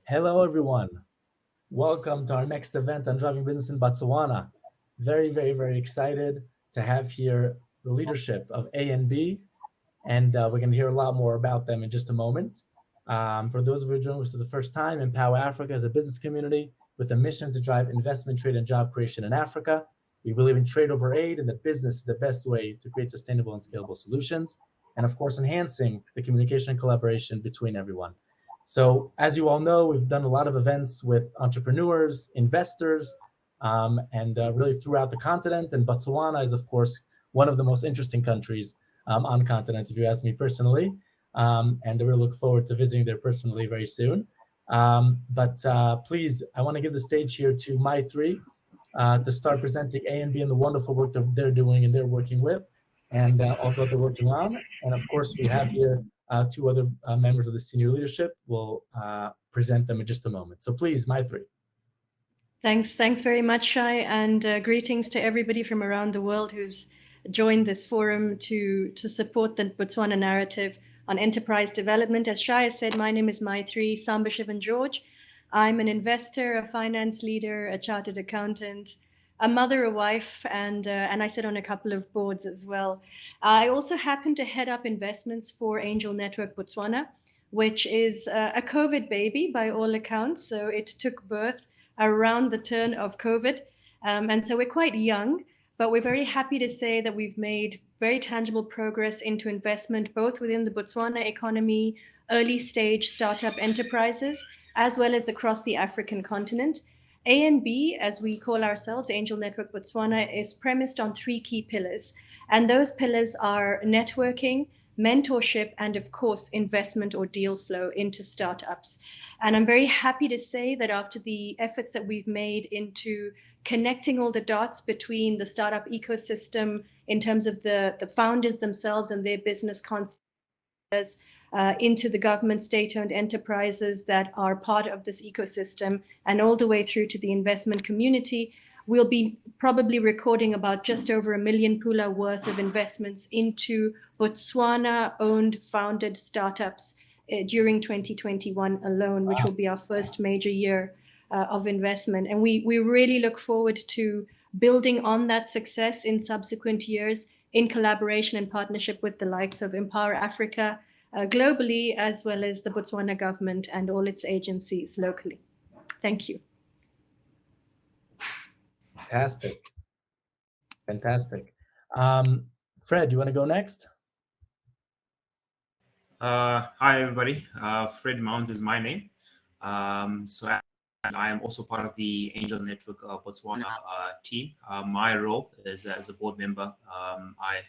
Hello, everyone. Welcome to our next event on driving business in Botswana. Very, very, very excited to have here the leadership of ANB, and we're going to hear a lot more about them in just a moment. For those of you joining us for the first time, Empower Africa is a business community with a mission to drive investment, trade, and job creation in Africa. We believe in trade over aid and that business is the best way to create sustainable and scalable solutions, and of course, enhancing the communication and collaboration between everyone. So, as you all know, we've done a lot of events with entrepreneurs, investors, and really throughout the continent. And Botswana is, of course, one of the most interesting countries on the continent, if you ask me personally. And I really look forward to visiting there personally very soon. But please, I want to give the stage here to my three to start presenting ANB and the wonderful work that they're doing and they're working with, and also what they're working on. And of course, we have here two other members of the senior leadership. We'll present them in just a moment. So please, my three. Thanks very much, Shai, and greetings to everybody from around the world who's joined this forum to support the Botswana narrative on enterprise development. As Shai has said, my name is Maitri Sambashivan George. I'm an investor, a finance leader, a chartered accountant, a mother, a wife, and I sit on a couple of boards as well. I also happen to head up investments for Angel Network Botswana, which is a COVID baby by all accounts. So it took birth around the turn of COVID. And so we're quite young, but we're very happy to say that we've made very tangible progress into investment, both within the Botswana economy, early stage startup enterprises, as well as across the African continent. ANB, as we call ourselves, Angel Network Botswana, is premised on three key pillars. And those pillars are networking, mentorship, and of course, investment or deal flow into startups. And I'm very happy to say that after the efforts that we've made into connecting all the dots between the startup ecosystem in terms of the founders themselves and their business concepts, into the government state-owned enterprises that are part of this ecosystem, and all the way through to the investment community, we'll be probably recording about just over $1 million pula worth of investments into Botswana-owned founded startups during 2021 alone, which will be our first major year of investment. And we really look forward to building on that success in subsequent years in collaboration and partnership with the likes of Empower Africa globally, as well as the Botswana government and all its agencies locally. Thank you. Fantastic. Fred, you want to go next? Hi, everybody. Fred Mount is my name. So I am also part of the Angel Network Botswana team. My role is as a board member. I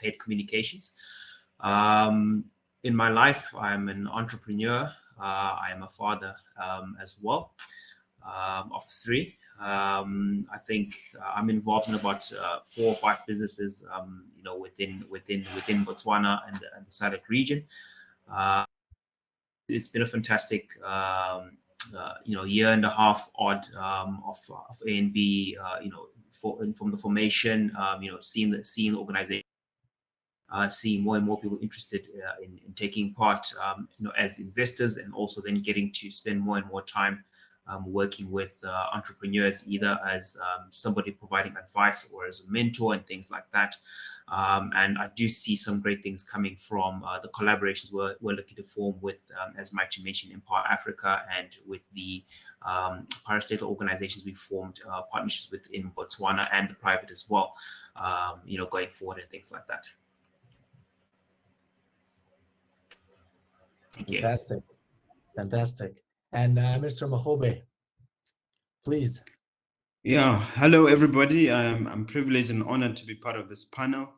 head communications. In my life, I'm an entrepreneur. I am a father as well of three. I think I'm involved in about 4 or 5 businesses, within Botswana and the SADC region. It's been a fantastic, year and a half odd of ANB. From the formation, seeing the organization, seeing more and more people interested in taking part, as investors, and also then getting to spend more and more time working with entrepreneurs, either as somebody providing advice or as a mentor and things like that. And I do see some great things coming from the collaborations we're looking to form with, as Mike mentioned, Empower Africa, and with the parastatal organizations we formed partnerships with in Botswana, and the private as well, going forward and things like that. Thank you. Fantastic. And Mr. Mahobe, please. Yeah, hello everybody. I'm privileged and honored to be part of this panel.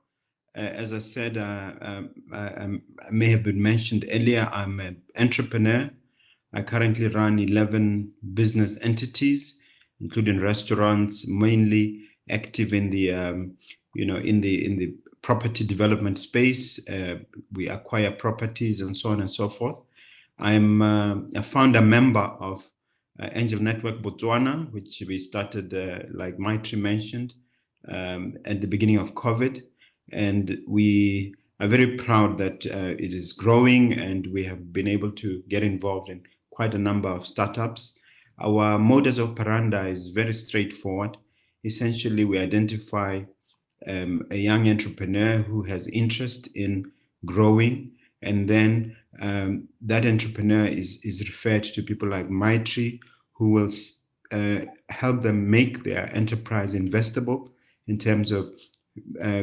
As I said, I may have been mentioned earlier, I'm an entrepreneur. I currently run 11 business entities, including restaurants, mainly active in the, in the property development space. We acquire properties and so on and so forth. I'm a founder member of Angel Network Botswana, which we started, like Maitri mentioned, at the beginning of COVID. And we are very proud that it is growing, and we have been able to get involved in quite a number of startups. Our modus operandi is very straightforward. Essentially, we identify a young entrepreneur who has interest in growing, and then that entrepreneur is referred to people like Maitri, who will help them make their enterprise investable in terms of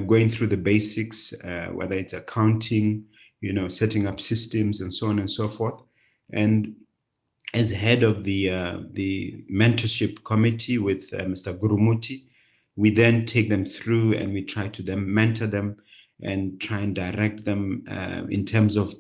going through the basics, whether it's accounting, setting up systems and so on and so forth. And as head of the mentorship committee with Mr. Gurumuti, we then take them through and we try to then mentor them and try and direct them in terms of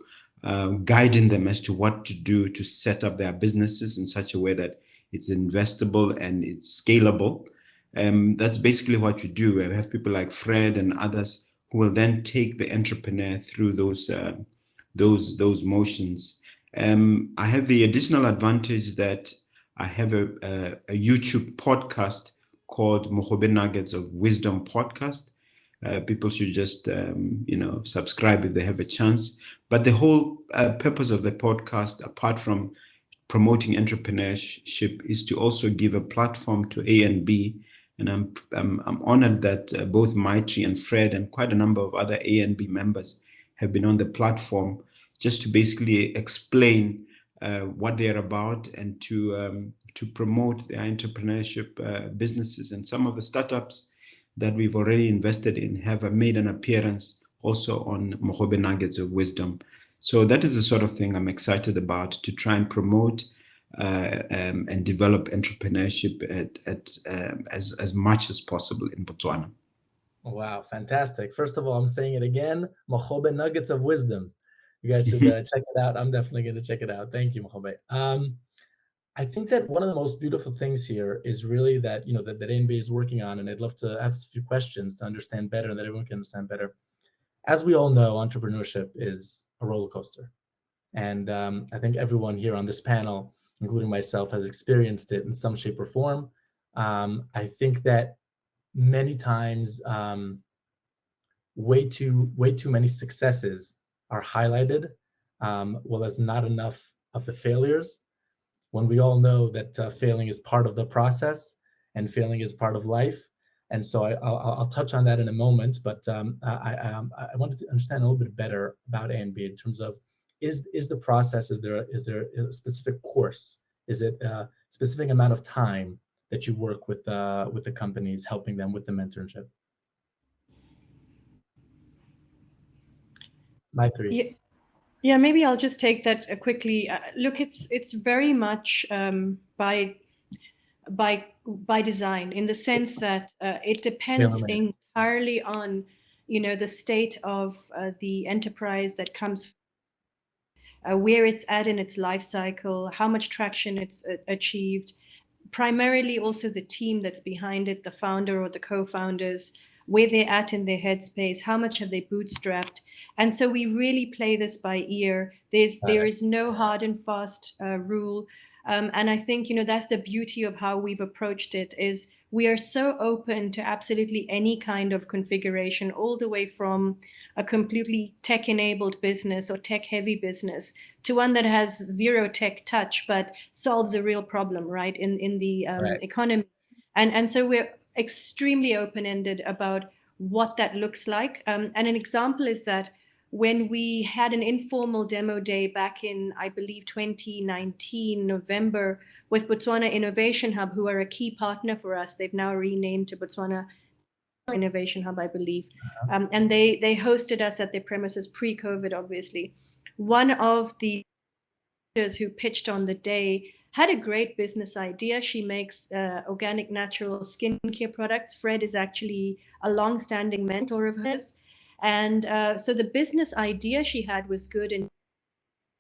guiding them as to what to do to set up their businesses in such a way that it's investable and it's scalable. That's basically what you do. We have people like Fred and others who will then take the entrepreneur through those motions. I have the additional advantage that I have a YouTube podcast called Mahobe Nuggets of Wisdom podcast. People should just subscribe if they have a chance. But the whole purpose of the podcast, apart from promoting entrepreneurship, is to also give a platform to ANB. And I'm honored that both Maitri and Fred and quite a number of other ANB members have been on the platform just to basically explain what they're about and to promote their entrepreneurship businesses. And some of the startups that we've already invested in have made an appearance also on Mahobe Nuggets of Wisdom. So that is the sort of thing I'm excited about, to try and promote and develop entrepreneurship as much as possible in Botswana. Wow, fantastic. First of all, I'm saying it again, Mahobe Nuggets of Wisdom. You guys should check it out. I'm definitely going to check it out. Thank you, Mahobe. I think that one of the most beautiful things here is really that, that ANB is working on, and I'd love to ask a few questions to understand better and that everyone can understand better. As we all know, entrepreneurship is a roller coaster. And I think everyone here on this panel, including myself, has experienced it in some shape or form. I think that many times way too many successes are highlighted, well as not enough of the failures, when we all know that failing is part of the process and failing is part of life. And so I'll touch on that in a moment, but I wanted to understand a little bit better about ANB in terms of, is the process, is there a specific course? Is it a specific amount of time that you work with the companies, helping them with the mentorship? Maitri. Yeah, maybe I'll just take that quickly. Look, it's very much by design, in the sense that it depends entirely on the state of the enterprise that comes, where it's at in its life cycle, how much traction it's achieved, primarily also the team that's behind it, the founder or the co-founders, where they're at in their headspace, how much have they bootstrapped. And so we really play this by ear. There is no hard and fast rule. And I think, that's the beauty of how we've approached it, is we are so open to absolutely any kind of configuration, all the way from a completely tech-enabled business or tech-heavy business to one that has zero tech touch, but solves a real problem, right, in the economy. And so we're extremely open-ended about what that looks like. And an example is that when we had an informal demo day back in, I believe, 2019, November, with Botswana Innovation Hub, who are a key partner for us. They've now renamed to Botswana Innovation Hub, I believe. And they hosted us at their premises pre-COVID, obviously. One of the who pitched on the day had a great business idea. She makes organic, natural skincare products. Fred is actually a long-standing mentor of hers. And so the business idea she had was good in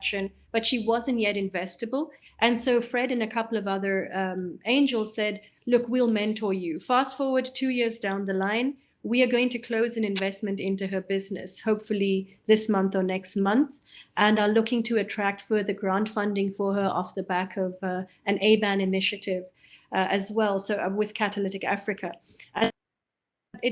action, but she wasn't yet investable. And so Fred and a couple of other angels said, look, we'll mentor you. Fast forward 2 years down the line, we are going to close an investment into her business, hopefully this month or next month, and are looking to attract further grant funding for her off the back of an ABAN initiative as well, so with Catalytic Africa. And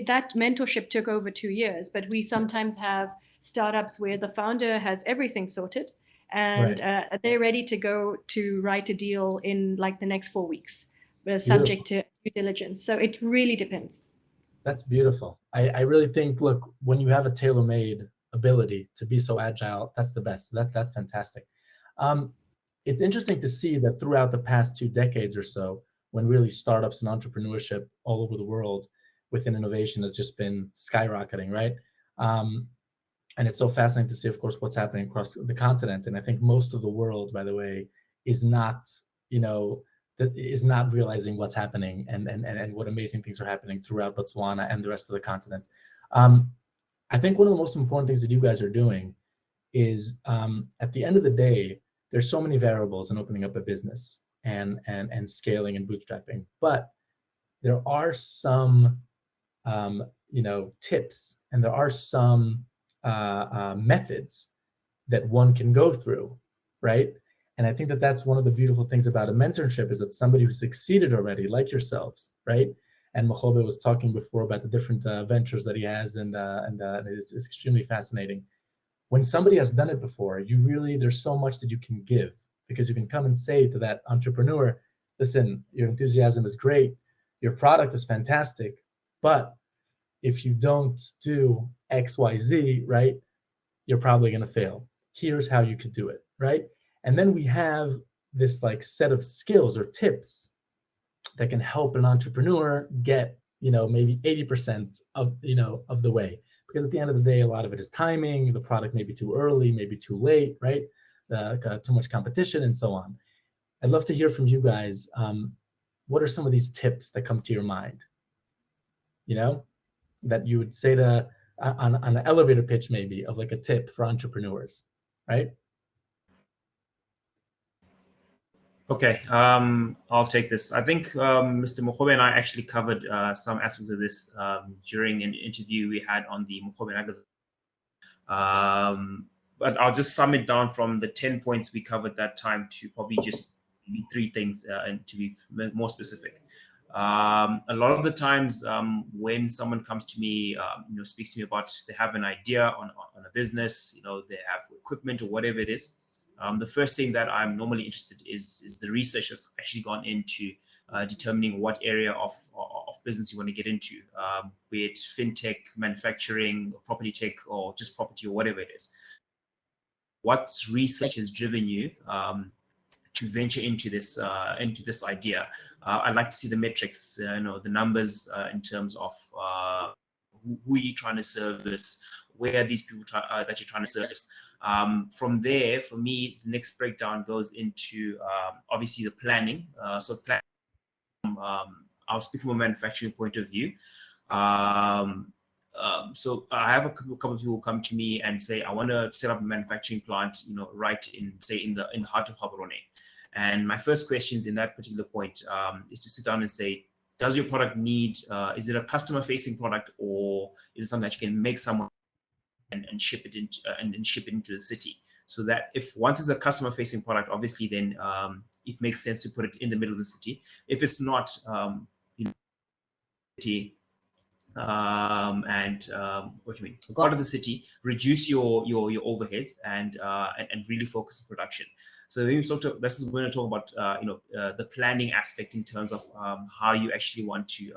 that mentorship took over 2 years, but we sometimes have startups where the founder has everything sorted, and they're ready to go to write a deal in like the next 4 weeks, subject to due diligence. So it really depends. That's beautiful. I really think, look, when you have a tailor-made ability to be so agile, that's the best. That's fantastic. It's interesting to see that throughout the past 2 decades or so, when really startups and entrepreneurship all over the world within innovation has just been skyrocketing, right? And it's so fascinating to see, of course, what's happening across the continent. And I think most of the world, by the way, is not, is not realizing what's happening and what amazing things are happening throughout Botswana and the rest of the continent. I think one of the most important things that you guys are doing is, at the end of the day, there's so many variables in opening up a business and scaling and bootstrapping, but there are some tips, and there are some methods that one can go through, right? And I think that that's one of the beautiful things about a mentorship, is that somebody who succeeded already, like yourselves, right? And Mahobe was talking before about the different ventures that he has, and it's extremely fascinating. When somebody has done it before, there's so much that you can give, because you can come and say to that entrepreneur, listen, your enthusiasm is great, your product is fantastic, but if you don't do X, Y, Z, right, you're probably going to fail. Here's how you could do it, right? And then we have this like set of skills or tips that can help an entrepreneur get, maybe 80% of the way. Because at the end of the day, a lot of it is timing. The product may be too early, maybe too late, right? Too much competition and so on. I'd love to hear from you guys. What are some of these tips that come to your mind? That you would say to on an elevator pitch, maybe, of like a tip for entrepreneurs, right? Okay, I'll take this. I think Mr. Mahobe and I actually covered some aspects of this during an interview we had on the Mahobe magazine. But I'll just sum it down from the 10 points we covered that time to probably just maybe 3 things, and to be more specific. A lot of the times when someone comes to me, speaks to me about they have an idea on a business, they have equipment or whatever it is. The first thing that I'm normally interested in is the research that's actually gone into determining what area of business you want to get into, be it fintech, manufacturing, property tech, or just property, or whatever it is. What research has driven you to venture into this idea? I'd like to see the metrics, the numbers in terms of who you're trying to service, where are these people that you're trying to service. From there, for me, the next breakdown goes into obviously the planning. I'll speak from a manufacturing point of view. So I have a couple of people who come to me and say, I want to set up a manufacturing plant, right in the heart of Gaborone. And my first questions in that particular point is to sit down and say, does your product need, is it a customer facing product, or is it something that you can make someone and ship it into the city? So that if once it's a customer facing product, obviously then it makes sense to put it in the middle of the city. If it's not, city, what do you mean? Out of the city, reduce your overheads and really focus on production. So this is when we talk about the planning aspect in terms of how you actually want to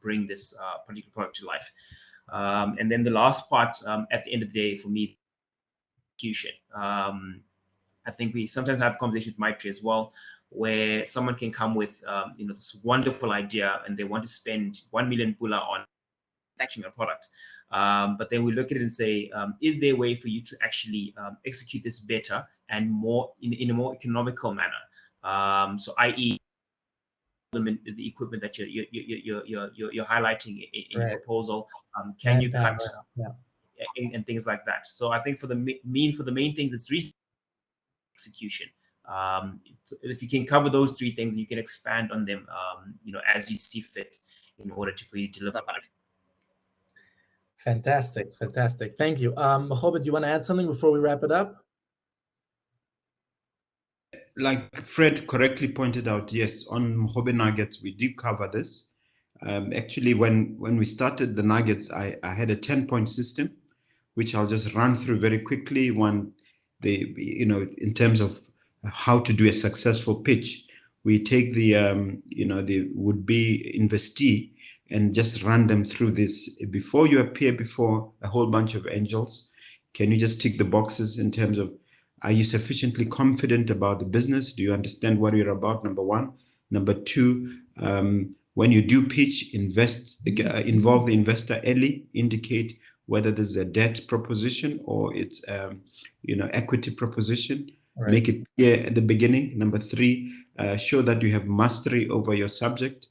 bring this particular product to life. And then the last part, at the end of the day, for me, execution. I think we sometimes have conversations with Maitri as well, where someone can come with this wonderful idea and they want to spend 1 million pula on manufacturing a product. But then we look at it and say, is there a way for you to actually execute this better and more in a more economical manner? So, i.e., the equipment that you're highlighting in your proposal, can you cut and things like that. So I think for the main things, it's research, execution. If you can cover those 3 things, you can expand on them, as you see fit, in order for you to deliver that. Fantastic. Thank you. Mahobe, do you want to add something before we wrap it up? Like Fred correctly pointed out, yes, on Mahobe Nuggets, we do cover this. Actually, when we started the Nuggets, I had a 10-point system, which I'll just run through very quickly. 1, in terms of how to do a successful pitch. We take the the would-be investee and just run them through this. Before you appear before a whole bunch of angels, can you just tick the boxes in terms of, are you sufficiently confident about the business? Do you understand what you're about? Number one. Number two, when you do pitch, involve the investor early, indicate whether there's a debt proposition or it's equity proposition. Right. Make it clear at the beginning. Number three, show that you have mastery over your subject.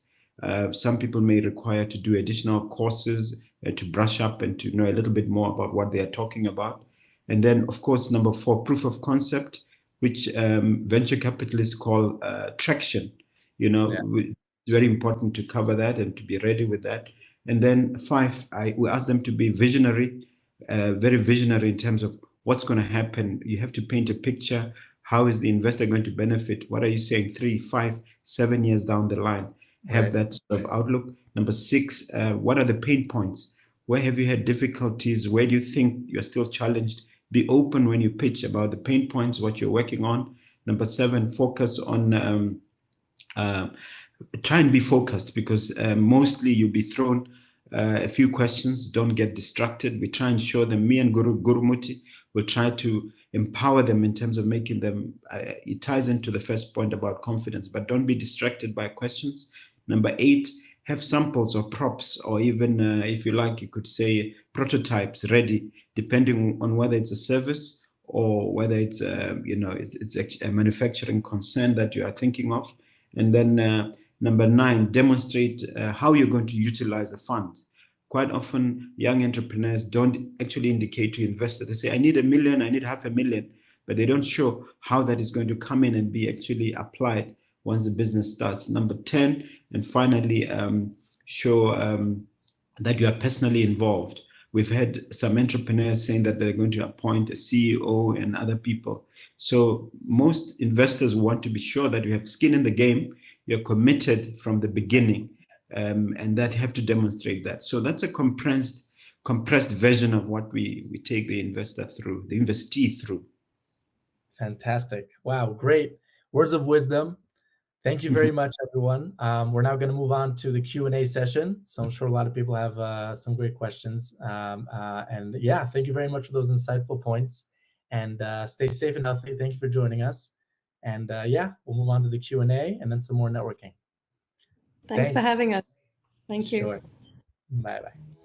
Some people may require to do additional courses to brush up and to know a little bit more about what they are talking about. And then, of course, number four, proof of concept, which venture capitalists call traction. It's very important to cover that and to be ready with that. And then five, we ask them to be visionary, very visionary in terms of what's going to happen. You have to paint a picture. How is the investor going to benefit? What are you saying 3, 5, 7 years down the line? Have that sort of outlook. Number six, what are the pain points? Where have you had difficulties? Where do you think you're still challenged? Be open when you pitch about the pain points, what you're working on. Number seven, focus on, try and be focused, because mostly you'll be thrown a few questions. Don't get distracted. We try and show them, me and Guru Muti will try to empower them in terms of making them, it ties into the first point about confidence, but don't be distracted by questions. Number eight, have samples or props, or even if you like, you could say prototypes ready, depending on whether it's a service or whether it's it's a manufacturing concern that you are thinking of. And then number nine, demonstrate how you're going to utilize the funds. Quite often, young entrepreneurs don't actually indicate to investors. They say, I need $1 million, I need $500,000, but they don't show how that is going to come in and be actually applied once the business starts. Number 10, and finally, show that you are personally involved. We've had some entrepreneurs saying that they're going to appoint a CEO and other people. So most investors want to be sure that you have skin in the game, you're committed from the beginning, and that have to demonstrate that. So that's a compressed version of what we take the investor through, the investee through. Fantastic. Wow, great words of wisdom. Thank you very much, everyone. We're now going to move on to the Q&A session. So I'm sure a lot of people have some great questions. And yeah, thank you very much for those insightful points. And stay safe and healthy. Thank you for joining us. And yeah, we'll move on to the Q&A and then some more networking. Thanks for having us. Thank you. Sure. Bye-bye.